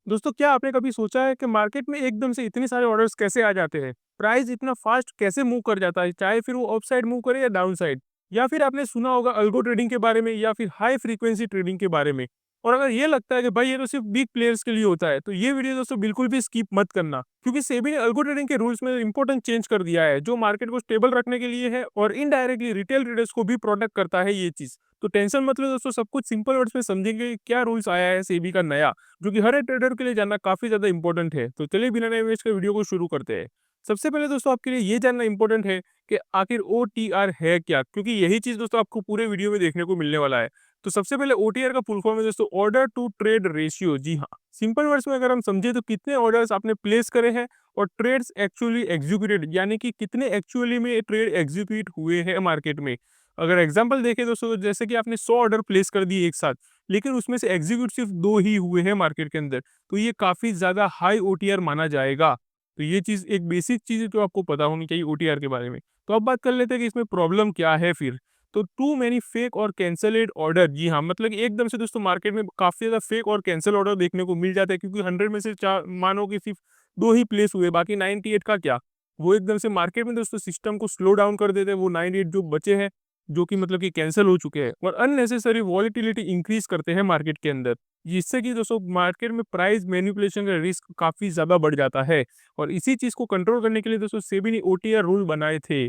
दोस्तों, क्या आपने कभी सोचा है कि मार्केट में एकदम से इतने सारे ऑर्डर्स कैसे आ जाते हैं? प्राइस इतना फास्ट कैसे मूव कर जाता है? चाहे फिर वो अप साइड मूव करे या डाउन साइड। या फिर आपने सुना होगा अल्गो ट्रेडिंग के बारे में या फिर हाई फ्रीक्वेंसी ट्रेडिंग के बारे में। और अगर ये लगता है कि भाई ये तो सिर्फ बिग प्लेयर्स के लिए होता है, तो ये वीडियो दोस्तों बिल्कुल भी स्किप मत करना। क्योंकि सेबी ने अल्गो ट्रेडिंग के रूल्स में इंपॉर्टेंट चेंज कर दिया है, जो मार्केट को स्टेबल रखने के लिए है और इनडायरेक्टली रिटेल ट्रेडर्स को भी प्रोटेक्ट करता है ये चीज़। तो टेंशन मत लो दोस्तों, सब कुछ सिंपल वर्ड्स में समझेंगे क्या रूल्स आया है सेबी का नया, जो कि हर एक ट्रेडर के लिए जानना काफ़ी ज़्यादा इंपॉर्टेंट है। तो चलिए बिना टाइम वेस्ट के वीडियो को शुरू करते हैं। सबसे पहले दोस्तों आपके लिए ये जानना इंपॉर्टेंट है कि आखिर ओटीआर है क्या? क्योंकि यही चीज़ दोस्तों आपको पूरे वीडियो में देखने को मिलने वाला है। तो सबसे पहले ओटीआर का फुल फॉर्म है दोस्तों ऑर्डर टू ट्रेड रेशियो। जी हाँ, सिंपल वर्ड्स में अगर हम समझे तो कितने ऑर्डर्स आपने प्लेस करे हैं और ट्रेड्स एक्चुअली एग्जीक्यूटेड, यानी कि कितने एक्चुअली में ट्रेड एग्जीक्यूट हुए हैं मार्केट में। अगर एग्जांपल देखें दोस्तों, जैसे कि आपने 100 ऑर्डर प्लेस कर दिए एक साथ, लेकिन उसमें से एग्जीक्यूट सिर्फ 2 ही हुए हैं मार्केट के अंदर, तो ये काफ़ी ज़्यादा हाई ओटीआर माना जाएगा। तो ये चीज़ एक बेसिक चीज़ है जो आपको पता होनी चाहिए ओटीआर के बारे में। तो अब बात कर लेते हैं कि इसमें प्रॉब्लम क्या है फिर? तो टू मैनी फेक और कैंसलेड ऑर्डर। जी हाँ, मतलब कि एकदम से दोस्तों मार्केट में काफ़ी ज़्यादा फेक और कैंसल ऑर्डर देखने को मिल जाता है, क्योंकि 100 में से 4 मानो कि सिर्फ 2 ही प्लेस हुए, बाकी 98 का क्या? वो एकदम से मार्केट में दोस्तों सिस्टम को स्लो डाउन कर देते हैं, वो 98 जो बचे हैं, जो कि मतलब कि कैंसल हो चुके हैं और अननेसेसरी वॉलेटिलिटी इंक्रीज करते हैं मार्केट के अंदर, जिससे कि दोस्तों मार्केट में प्राइस मैनिपुलेशन का रिस्क काफ़ी ज़्यादा बढ़ जाता है। और इसी चीज़ को कंट्रोल करने के लिए दोस्तों सेबी ने ओटीआर रूल बनाए थे।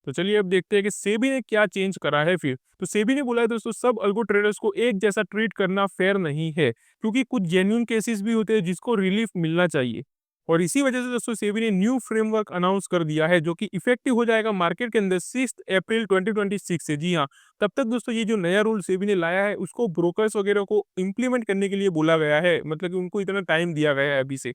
तो चलिए अब देखते हैं कि सेबी ने क्या चेंज करा है फिर। तो सेबी ने बोला है दोस्तों सब अल्गो ट्रेडर्स को एक जैसा ट्रीट करना फेयर नहीं है, क्योंकि कुछ जेन्युइन केसेस भी होते हैं जिसको रिलीफ मिलना चाहिए। और इसी वजह से दोस्तों सेबी ने न्यू फ्रेमवर्क अनाउंस कर दिया है, जो कि इफेक्टिव हो जाएगा मार्केट के अंदर 6 अप्रैल 2026 से। जी हाँ, तब तक दोस्तों ये जो नया रूल सेबी ने लाया है उसको ब्रोकर्स वगैरह को इम्प्लीमेंट करने के लिए बोला गया है, मतलब कि उनको इतना टाइम दिया गया है अभी से।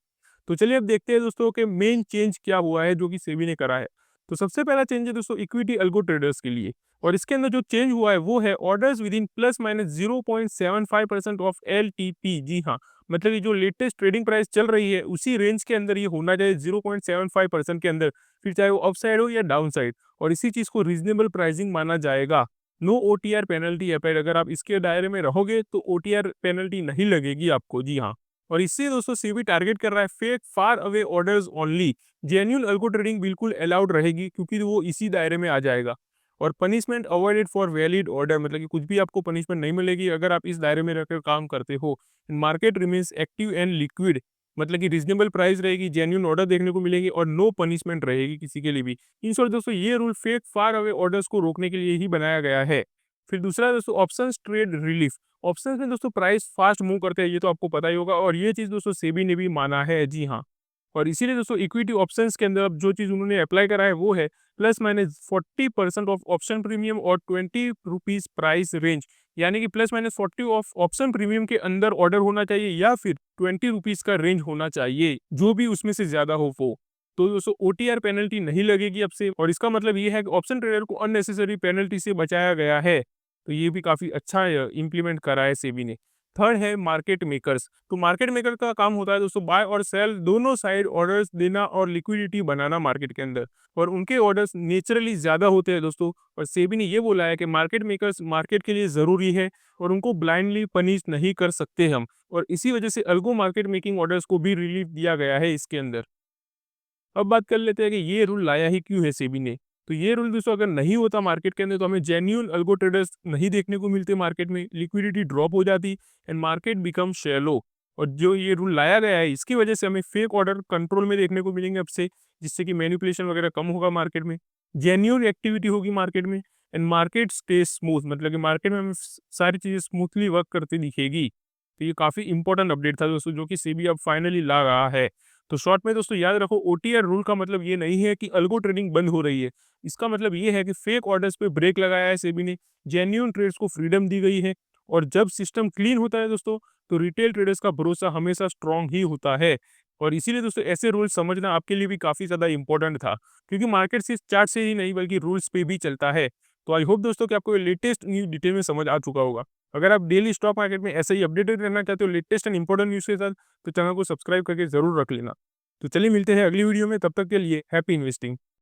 तो चलिए अब देखते हैं दोस्तों कि मेन चेंज क्या हुआ है जो कि सेबी ने करा है। तो सबसे पहला चेंज है दोस्तों इक्विटी अल्गो ट्रेडर्स के लिए। और इसके अंदर जो चेंज हुआ है वो है orders within plus minus 0.75% of LTP. जी हाँ, मतलब ये जो लेटेस्ट ट्रेडिंग प्राइस चल रही है उसी रेंज के अंदर ये होना चाहिए, 0.75% के अंदर, फिर चाहे वो अप साइड हो या डाउन साइड। और इसी चीज को रीजनेबल प्राइसिंग माना जाएगा। नो ओटीआर पेनल्टी अपेड, अगर आप इसके दायरे में रहोगे तो ओटीआर पेनल्टी नहीं लगेगी आपको। जी हाँ, और इससे दोस्तों सीबी टारगेट कर रहा है fake far away orders only. Genuine algo trading बिल्कुल अलाउड रहेगी, क्योंकि वो इसी दायरे में आ जाएगा। और punishment avoided for valid order, मतलब कि कुछ भी आपको पनिशमेंट नहीं मिलेगी अगर आप इस दायरे में रहकर काम करते हो। Market remains active and liquid, मतलब कि रीजनेबल प्राइस रहेगी, जेन्युइन ऑर्डर देखने को मिलेगी और नो पनिशमेंट रहेगी किसी के लिए भी। इन शॉर्ट दोस्तों ये rule fake far away orders को रोकने के लिए ही बनाया गया है। फिर दूसरा दोस्तों ऑप्शंस ट्रेड रिलीफ। ऑप्शंस में दोस्तों प्राइस फास्ट मूव करते हैं, ये तो आपको पता ही होगा, और ये चीज़ दोस्तों सेबी ने भी माना है। जी हाँ, और इसीलिए दोस्तों इक्विटी ऑप्शंस के अंदर अब जो चीज़ उन्होंने अप्लाई करा है वो है plus minus 40% of option premium और 20 रुपीज़ प्राइस रेंज। यानी कि plus minus 40 of option premium के अंदर ऑर्डर होना चाहिए या फिर 20 रुपीज़ का रेंज होना चाहिए, जो भी उसमें से ज़्यादा हो वो। तो दोस्तों ओटीआर पेनल्टी नहीं लगेगी अब से, और इसका मतलब ये है कि ऑप्शन ट्रेडर को अननेसेसरी पेनल्टी से बचाया गया है। तो ये भी काफ़ी अच्छा इम्प्लीमेंट करा है सेबी ने। थर्ड है मार्केट मेकर्स। तो मार्केट मेकर का काम होता है दोस्तों बाय और सेल दोनों साइड ऑर्डर्स देना और लिक्विडिटी बनाना मार्केट के अंदर। और उनके ऑर्डर्स नेचुरली ज़्यादा होते हैं दोस्तों, और सेबी ने ये बोला है कि मार्केट मेकर्स मार्केट के लिए ज़रूरी है और उनको ब्लाइंडली पनिश नहीं कर सकते हम। और इसी वजह से अल्गो मार्केट मेकिंग ऑर्डर्स को भी रिलीफ दिया गया है इसके अंदर। अब बात कर लेते हैं कि ये रूल लाया ही क्यों है सेबी ने। तो ये रूल दोस्तों अगर नहीं होता मार्केट के अंदर तो हमें जेन्युइन अल्गो ट्रेडर्स नहीं देखने को मिलते मार्केट में, लिक्विडिटी ड्रॉप हो जाती एंड मार्केट बिकम शैलो। और जो ये रूल लाया गया है इसकी वजह से हमें फेक ऑर्डर कंट्रोल में देखने को मिलेंगे अब से, जिससे कि मैनिपुलेशन वगैरह कम होगा मार्केट में, जेन्युइन एक्टिविटी होगी मार्केट में एंड मार्केट स्टे स्मूथ, मतलब कि मार्केट में हमें सारी चीज़ें स्मूथली वर्क करती दिखेगी। तो ये काफ़ी इंपॉर्टेंट अपडेट था दोस्तों, जो कि सेबी अब फाइनली ला रहा है। तो शॉर्ट में दोस्तों याद रखो, ओटीआर रूल का मतलब ये नहीं है कि अल्गो ट्रेडिंग बंद हो रही है। इसका मतलब ये है कि फेक ऑर्डर्स पे ब्रेक लगाया है सेबी ने, जेन्युइन ट्रेड्स को फ्रीडम दी गई है। और जब सिस्टम क्लीन होता है दोस्तों, तो रिटेल ट्रेडर्स का भरोसा हमेशा स्ट्रांग ही होता है। और इसीलिए दोस्तों ऐसे रूल्स समझना आपके लिए भी काफ़ी ज़्यादा इंपॉर्टेंट था, क्योंकि मार्केट सिर्फ चार्ट से ही नहीं बल्कि रूल्स पे भी चलता है। तो आई होप दोस्तों कि आपको ये लेटेस्ट न्यूज़ डिटेल में समझ आ चुका होगा। अगर आप डेली स्टॉक मार्केट में ऐसे ही अपडेटेड रहना चाहते हो लेटेस्ट एंड इंपॉर्टेंट न्यूज़ के साथ, तो चैनल को सब्सक्राइब करके ज़रूर रख लेना। तो चलिए मिलते हैं अगली वीडियो में, तब तक के लिए हैप्पी इन्वेस्टिंग।